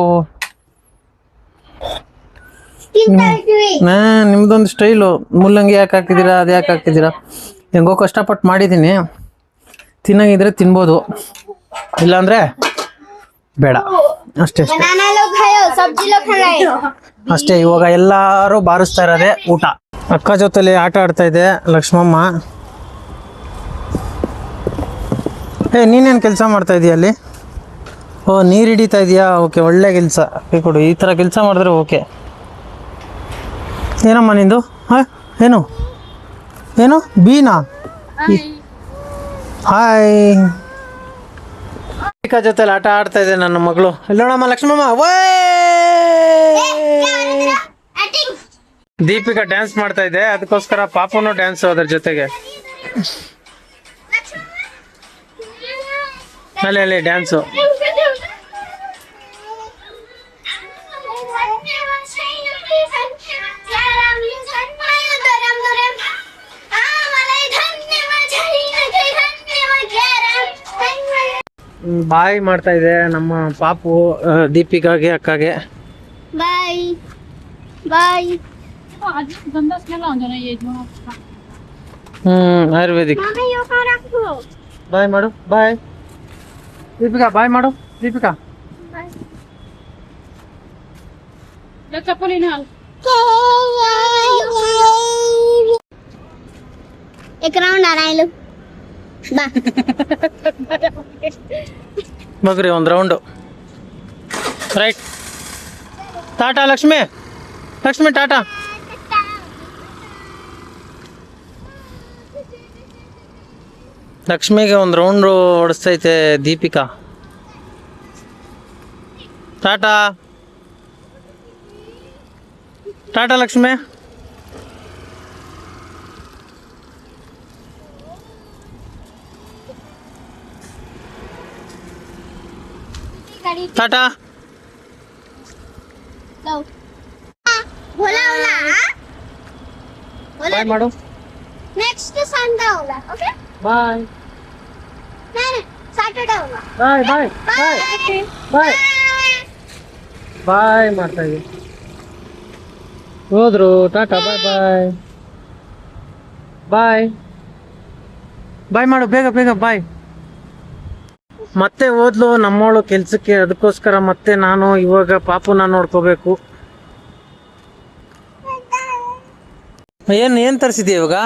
ನಿಮ್ದೊಂದು ಸ್ಟೈಲು ಮುಲ್ಲಂಗಿ ಯಾಕೆ ಹಾಕಿದ್ದೀರಾ ಅದು ಯಾಕೆ ಹಾಕಿದ್ದೀರಾ ಹೆಂಗೋ ಕಷ್ಟಪಟ್ಟು ಮಾಡಿದ್ದೀನಿ ತಿನ್ನಂಗಿದ್ರೆ ತಿನ್ಬೋದು ಇಲ್ಲಾಂದ್ರೆ ಬೇಡ ಅಷ್ಟೇ ಅಷ್ಟೇ ಇವಾಗ ಎಲ್ಲರೂ ಬಾರಿಸ್ತಾ ಇರೋದೇ ಊಟ ಅಕ್ಕ ಜೊತೆಲಿ ಆಟ ಆಡ್ತಾ ಇದೆ ಲಕ್ಷ್ಮಮ್ಮ ಏ ನೀನೇನು ಕೆಲಸ ಮಾಡ್ತಾ ಇದೀಯ ಅಲ್ಲಿ ಓ ನೀರು ಹಿಡಿತಾ ಇದೆಯಾ ಓಕೆ ಒಳ್ಳೆ ಕೆಲಸ ಕೊಡು ಈ ಥರ ಕೆಲಸ ಮಾಡಿದ್ರೆ ಓಕೆ ಏನಮ್ಮ ನಿಂದು ಹಾಂ ಏನು ಏನು ಬೀನಾ ಹಾಯ್ ದೀಪಿಕಾ ಜೊತೆಲಿ ಆಟ ಆಡ್ತಾ ಇದೆ ನನ್ನ ಮಗಳು ಎಲ್ಲೋಣಮ್ಮ ಲಕ್ಷ್ಮಮ್ಮ ದೀಪಿಕಾ ಡ್ಯಾನ್ಸ್ ಮಾಡ್ತಾ ಇದೆ ಅದಕ್ಕೋಸ್ಕರ ಪಾಪನು ಡ್ಯಾನ್ಸ್ ಅದ್ರ ಜೊತೆಗೆ ಅಲ್ಲಿ ಡ್ಯಾನ್ಸು ಬಾಯ್ ಮಾಡ್ತಾ ಇದೆ ನಮ್ಮ ಪಾಪು ದೀಪಿಕಾಗೆ ಅಕ್ಕಗೆ ಬಾಯ್ ಬಾಯ್ ಆಯುರ್ವೇದಿಕ್ ಬಾಯ್ ಮಾಡು ಬಾಯ್ ದೀಪಿಕಾ ಬಾಯ್ ಮಾಡು ದೀಪಿಕಾ एक राउंड आ रहा है लोग ಮಗ್ರಿ ಒಂದು ರೌಂಡು ರೈಟ್ ಟಾಟಾ ಲಕ್ಷ್ಮಿ ಲಕ್ಷ್ಮಿ ಟಾಟಾ ಲಕ್ಷ್ಮಿಗೆ ಒಂದು ರೌಂಡು ಹೊಡಿಸ್ತೈತೆ ದೀಪಿಕಾ ಟಾಟಾ ಟಾಟಾ ಲಕ್ಷ್ಮಿ. ಟಾಟಾ. लाव. ओला ओला ओला ಬಾಯ್ ಮಾಡು. नेक्स्ट संडे ओला ओके ಬಾಯ್ नहीं सैटरडे ओला ಬಾಯ್ ಬಾಯ್ ಬಾಯ್ ಬಾಯ್ ಬಾಯ್ ಮಾಡ್ತಾ ಇದ್ದೀವಿ. ಹೋದ್ರು. ಟಾಟಾ ಬಾಯ್ ಬಾಯ್ ಬಾಯ್ ಬಾಯ್ ಮಾಡು ಬೇಗ ಬೇಗ ಬಾಯ್. ಮತ್ತೆ ಹೋದ್ಲು ನಮ್ಮವಳು ಕೆಲ್ಸಕ್ಕೆ, ಅದಕ್ಕೋಸ್ಕರ ಮತ್ತೆ ನಾನು ಇವಾಗ ಪಾಪುನ ನೋಡ್ಕೋಬೇಕು. ಏನ್ ತರಿಸಿದ್ಯಾ ಇವಾಗ?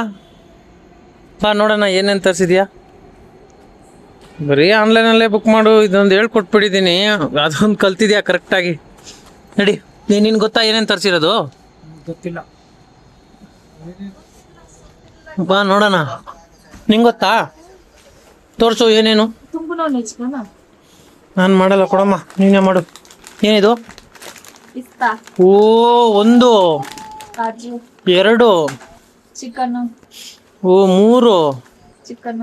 ಬಾ ನೋಡೋಣ ಏನೇನು ತರಿಸಿದ್ಯಾ. ಬರೀ ಆನ್ಲೈನಲ್ಲೇ ಬುಕ್ ಮಾಡು ಇದೊಂದು ಹೇಳ್ಕೊಟ್ಬಿಟ್ಟಿದ್ದೀನಿ, ಅದೊಂದು ಕಲ್ತಿದ್ಯಾ ಕರೆಕ್ಟಾಗಿ. ನಡಿ ನಿನ್ಗೆ ಗೊತ್ತಾ ಏನೇನು ತರಿಸಿರೋದು? ಗೊತ್ತಿಲ್ಲ. ಬಾ ನೋಡೋಣ. ನಿಂಗೆ ಗೊತ್ತಾ? ತೋರಿಸು ಏನೇನು. ನಾನು ಮಾಡಲ್ಲ ಕೊಡಮ್ಮ, ನೀನೇ ಮಾಡು. ಏನಿದು? ಓ ಒಂದು, ಎರಡು, ಚಿಕನ್, ಓ ಮೂರು, ಚಿಕನ್,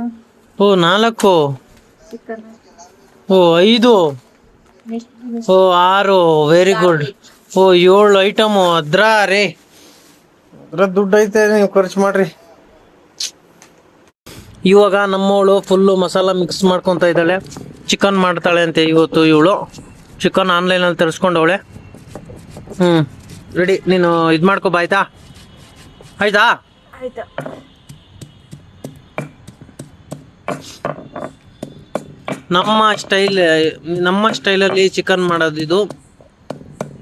ಓ ನಾಲ್ಕು, ಚಿಕನ್, ಓ ಐದು, ಓ ಆರು. Very good. ಓ 7 ಐಟಮು. ಅದ್ರ ರೀ ಅದ್ರ ದುಡ್ಡು ಐತೆ, ನೀವು ಖರ್ಚು ಮಾಡ್ರಿ. ಇವಾಗ ನಮ್ಮವಳು ಫುಲ್ಲು ಮಸಾಲ ಮಿಕ್ಸ್ ಮಾಡ್ಕೊತಾ ಇದ್ದಾಳೆ. ಚಿಕನ್ ಮಾಡ್ತಾಳೆ ಅಂತೆ ಇವತ್ತು ಇವಳು. ಚಿಕನ್ ಆನ್ಲೈನಲ್ಲಿ ತರಿಸ್ಕೊಂಡವಳೆ. ರೆಡಿ, ನೀನು ಇದು ಮಾಡ್ಕೊ ಆಯ್ತಾ? ಆಯ್ತಾ? ಆಯ್ತಾ? ನಮ್ಮ ಸ್ಟೈಲಲ್ಲಿ ಚಿಕನ್ ಮಾಡೋದು ಇದು.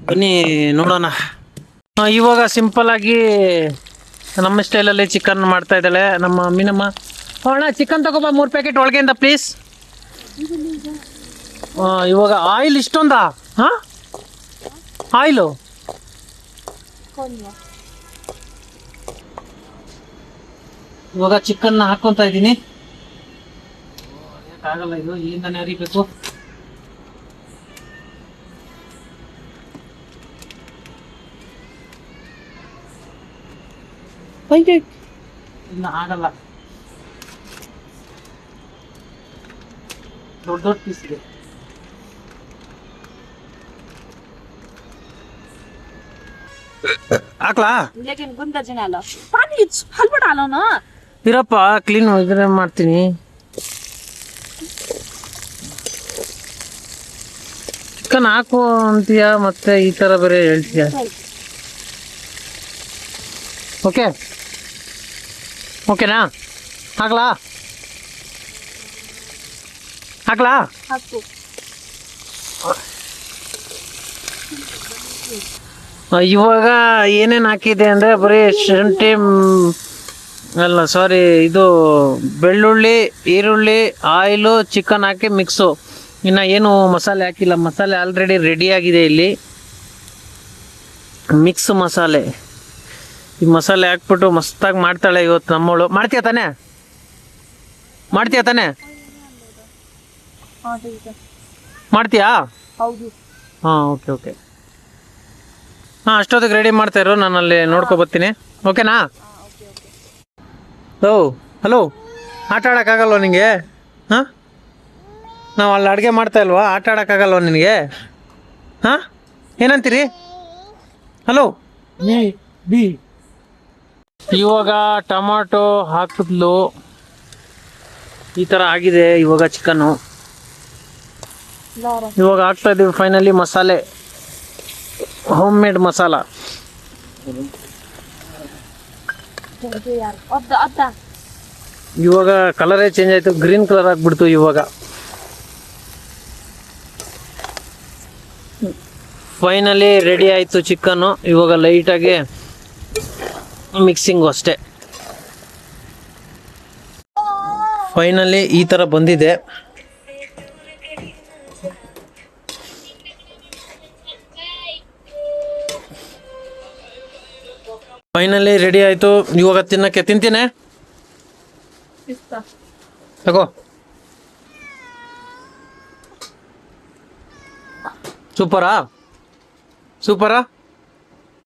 ಬನ್ನಿ ನೋಡೋಣ. ಇವಾಗ ಸಿಂಪಲ್ ಆಗಿ ನಮ್ಮ ಸ್ಟೈಲಲ್ಲಿ ಚಿಕನ್ ಮಾಡ್ತಾ ಇದ್ದಾಳೆ ನಮ್ಮ ಮೀನಮ್ಮ. ಅಣ್ಣ ಚಿಕನ್ ತಗೋಬಾ 3 ಪ್ಯಾಕೆಟ್ ಒಳಗೆಯಿಂದ ಪ್ಲೀಸ್. ಇವಾಗ ಆಯಿಲ್ ಇಷ್ಟೊಂದಾ? ಹಾ ಆಯಿಲು ಇವಾಗ ಚಿಕನ್ ಹಾಕೊಂತ ಇದ್ದೀನಿ. ಆಗಲ್ಲ ಇದು, ಇಲ್ಲಿಂದಾನೆ ಅರಿಬೇಕು. ಇಲ್ಲ ಆಗಲ್ಲ, ದೊಡ್ಡ ದೊಡ್ಡ ಪೀಸ್ ಇದೆ. ಹಾಕ್ಲಾ? लेकिन गुंदा जनालो पानी हलबट हालो न ಇರಪ್ಪ, ಕ್ಲೀನ್ ಇದ್ರೆ ಮಾಡ್ತೀನಿ. ಚಿಕನ್ ಹಾಕು ಅಂತೀಯ, ಮತ್ತೆ ಈ ತರ ಬೇರೆ ಹೇಳ್ತೀಯ. ಓಕೆ ಓಕೆನಾ? ಹಾಕ್ಲಾ? ಹಾಕ್ಲಾ? ಹಾಕು. ಇವಾಗ ಏನೇನು ಹಾಕಿದೆ ಅಂದರೆ ಬರೀ ಶುಂಠಿ ಅಲ್ಲ ಸಾರಿ ಇದು ಬೆಳ್ಳುಳ್ಳಿ, ಈರುಳ್ಳಿ, ಆಯಿಲು, ಚಿಕನ್ ಹಾಕಿ ಮಿಕ್ಸು. ಇನ್ನು ಏನು ಮಸಾಲೆ ಹಾಕಿಲ್ಲ. ಮಸಾಲೆ ಆಲ್ರೆಡಿ ರೆಡಿ ಆಗಿದೆ ಇಲ್ಲಿ. ಮಿಕ್ಸ್ ಮಸಾಲೆ. ಈ ಮಸಾಲೆ ಹಾಕ್ಬಿಟ್ಟು ಮಸ್ತಾಗಿ ಮಾಡ್ತಾಳೆ ಇವತ್ತು ನಮ್ಮವಳು. ಮಾಡ್ತೀಯ ತಾನೆ? ಮಾಡ್ತೀಯ ತಾನೆ? ಮಾಡ್ತೀಯಾ? ಹೌದು. ಹಾಂ ಓಕೆ ಓಕೆ. ಹಾಂ ಅಷ್ಟೊತ್ತಿಗೆ ರೆಡಿ ಮಾಡ್ತಾ ಇರೋ, ನಾನು ಅಲ್ಲಿ ನೋಡ್ಕೊ ಬರ್ತೀನಿ. ಓಕೆನಾ? ಓ ಹಲೋ, ಆಟ ಆಡೋಕ್ಕಾಗಲ್ವ ನಿನಗೆ? ಹಾಂ ನಾವು ಅಲ್ಲಿ ಅಡುಗೆ ಮಾಡ್ತಾ ಇಲ್ವಾ? ಆಟ ಆಡೋಕ್ಕಾಗಲ್ವ ನಿನಗೆ? ಹಾಂ ಏನಂತೀರಿ? Hello B. ಇವಾಗ ಟೊಮಾಟೊ ಹಾಕಿದ್ಲು, ಈ ಥರ ಆಗಿದೆ ಇವಾಗ ಚಿಕನ್ನು. ಇವಾಗ ಹಾಕ್ತಾ ಇದ್ದೀವಿ ಫೈನಲಿ ಮಸಾಲೆ, ಹೋಮ್ ಮೇಡ್ ಮಸಾಲ. ಇವಾಗ ಕಲರೇ ಚೇಂಜ್ ಆಯ್ತು, ಗ್ರೀನ್ ಕಲರ್ ಆಗ್ಬಿಡ್ತು ಇವಾಗ. ಫೈನಲಿ ರೆಡಿ ಆಯ್ತು ಚಿಕನ್ನು. ಇವಾಗ ಲೈಟಾಗಿ ಮಿಕ್ಸಿಂಗು ಅಷ್ಟೇ. ಫೈನಲಿ ಈ ಥರ ಬಂದಿದೆ. ಫೈನಲಿ ರೆಡಿ ಆಯಿತು. ಇವಾಗ ತಿನ್ನಕ್ಕೆ ತಿಂತೀನಿ. ತಗೋ. ಸೂಪರಾ ಸೂಪರಾ